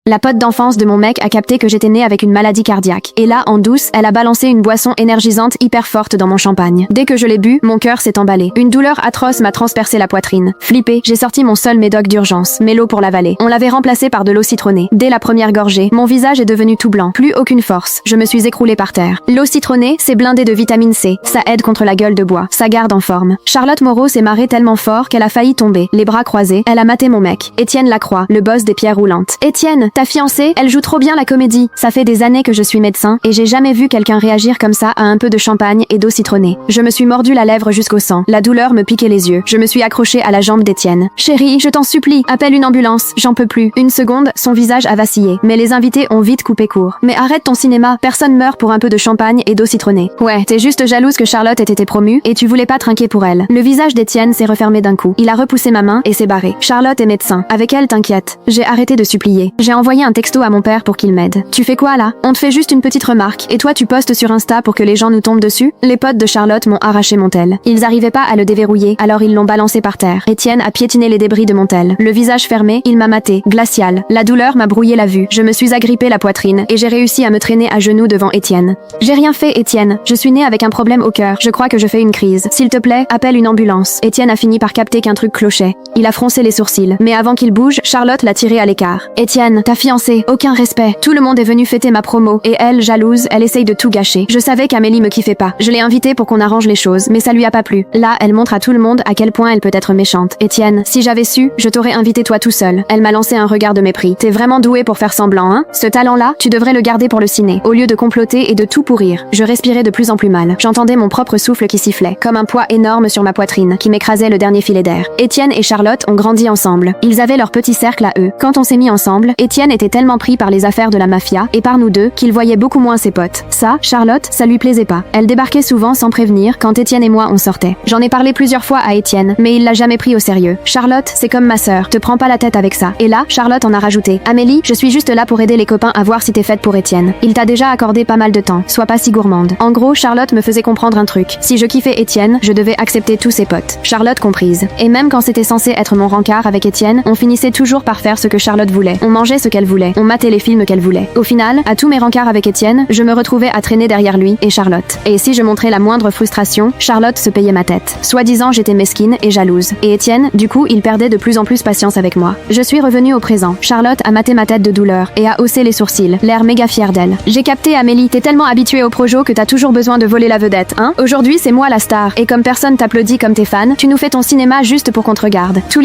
La pote d'enfance de mon mec a capté que j'étais née avec une maladie cardiaque. Et là, en douce, elle a balancé une boisson énergisante hyper forte dans mon champagne. Dès que je l'ai bu, mon cœur s'est emballé. Une douleur atroce m'a transpercé la poitrine. Flippée, j'ai sorti mon seul médoc d'urgence, Mélo pour l'avaler. On l'avait remplacé par de l'eau citronnée. Dès la première gorgée, mon visage est devenu tout blanc. Plus aucune force. Je me suis écroulée par terre. L'eau citronnée, c'est blindé de vitamine C. Ça aide contre la gueule de bois. Ça garde en forme. Charlotte Moreau s'est marrée tellement fort qu'elle a failli tomber. Les bras croisés, elle a maté mon mec. Étienne Lacroix, le boss des pierres roulantes. Étienne, ta fiancée, elle joue trop bien la comédie. Ça fait des années que je suis médecin et j'ai jamais vu quelqu'un réagir comme ça à un peu de champagne et d'eau citronnée. Je me suis mordu la lèvre jusqu'au sang. La douleur me piquait les yeux. Je me suis accrochée à la jambe d'Étienne. Chérie, je t'en supplie, appelle une ambulance. J'en peux plus. Une seconde, son visage a vacillé. Mais les invités ont vite coupé court. Mais arrête ton cinéma. Personne meurt pour un peu de champagne et d'eau citronnée. Ouais, t'es juste jalouse que Charlotte ait été promue et tu voulais pas trinquer pour elle. Le visage d'Étienne s'est refermé d'un coup. Il a repoussé ma main et s'est barré. Charlotte est médecin. Avec elle, t'inquiète. J'ai arrêté de supplier. J'ai envoyé un texto à mon père pour qu'il m'aide. Tu fais quoi là? On te fait juste une petite remarque et toi tu postes sur Insta pour que les gens nous tombent dessus? Les potes de Charlotte m'ont arraché mon tel. Ils arrivaient pas à le déverrouiller, alors ils l'ont balancé par terre. Étienne a piétiné les débris de mon tel. Le visage fermé, il m'a maté, glacial. La douleur m'a brouillé la vue. Je me suis agrippé la poitrine et j'ai réussi à me traîner à genoux devant Étienne. J'ai rien fait, Étienne. Je suis née avec un problème au cœur. Je crois que je fais une crise. S'il te plaît, appelle une ambulance. Étienne a fini par capter qu'un truc clochait. Il a froncé les sourcils. Mais avant qu'il bouge, Charlotte l'a tiré à l'écart. Étienne, ta fiancée, aucun respect. Tout le monde est venu fêter ma promo. Et elle, jalouse, elle essaye de tout gâcher. Je savais qu'Amélie me kiffait pas. Je l'ai invitée pour qu'on arrange les choses, mais ça lui a pas plu. Là, elle montre à tout le monde à quel point elle peut être méchante. Étienne, si j'avais su, je t'aurais invité toi tout seul. Elle m'a lancé un regard de mépris. T'es vraiment doué pour faire semblant, hein? Ce talent-là, tu devrais le garder pour le ciné. Au lieu de comploter et de tout pourrir. Je respirais de plus en plus mal. J'entendais mon propre souffle qui sifflait, comme un poids énorme sur ma poitrine, qui m'écrasait le dernier filet d'air. Étienne et Charlotte ont grandi ensemble. Ils avaient leur petit cercle à eux. Quand on s'est mis ensemble, Étienne était tellement pris par les affaires de la mafia, et par nous deux, qu'il voyait beaucoup moins ses potes. Ça, Charlotte, ça lui plaisait pas. Elle débarquait souvent sans prévenir quand Étienne et moi on sortait. J'en ai parlé plusieurs fois à Étienne, mais il l'a jamais pris au sérieux. Charlotte, c'est comme ma sœur, te prends pas la tête avec ça. Et là, Charlotte en a rajouté. Amélie, je suis juste là pour aider les copains à voir si t'es faite pour Étienne. Il t'a déjà accordé pas mal de temps, sois pas si gourmande. En gros, Charlotte me faisait comprendre un truc. Si je kiffais Étienne, je devais accepter tous ses potes. Charlotte comprise. Et même quand c'était censé être mon rencard avec Étienne, on finissait toujours par faire ce que Charlotte voulait. On mangeait ce qu'elle voulait. On matait les films qu'elle voulait. Au final, à tous mes rencarts avec Étienne, je me retrouvais à traîner derrière lui et Charlotte. Et si je montrais la moindre frustration, Charlotte se payait ma tête. Soi-disant, j'étais mesquine et jalouse. Et Étienne, du coup, il perdait de plus en plus patience avec moi. Je suis revenue au présent. Charlotte a maté ma tête de douleur et a haussé les sourcils, l'air méga fière d'elle. J'ai capté, Amélie, t'es tellement habituée au projo que t'as toujours besoin de voler la vedette, hein? Aujourd'hui, c'est moi la star. Et comme personne t'applaudit comme tes fans, tu nous fais ton cinéma juste pour qu'on te regarde. Tous